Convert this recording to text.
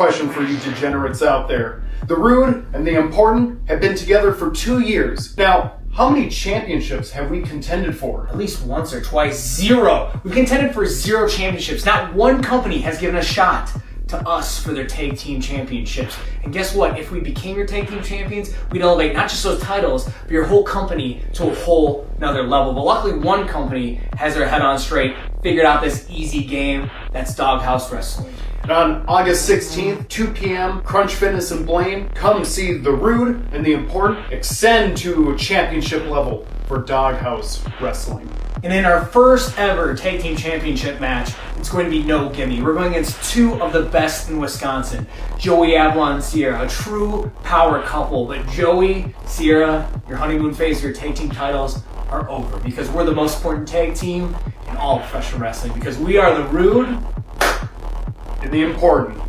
Question for you degenerates out there. The Rude and the Important have been together for 2 years. Now, how many championships have we contended for? At least once or twice. 0. We've contended for 0 championships. Not one company has given a shot to us for their tag team championships. And guess what? If we became your tag team champions, we'd elevate not just those titles, but your whole company to a whole nother level. But luckily, one company has their head on straight, figured out this easy game. That's Doghouse Wrestling. And on August 16th, 2 p.m., Crunch Fitness and Blaine, come see The Rude and the Important ascend to a championship level for Doghouse Wrestling. And in our first ever tag team championship match, it's going to be no gimme. We're going against 2 of the best in Wisconsin, Joey Avalon and Sierra, a true power couple. But Joey, Sierra, your honeymoon phase, your tag team titles are over because we're the most important tag team in all professional wrestling because we are The Rude And the Important.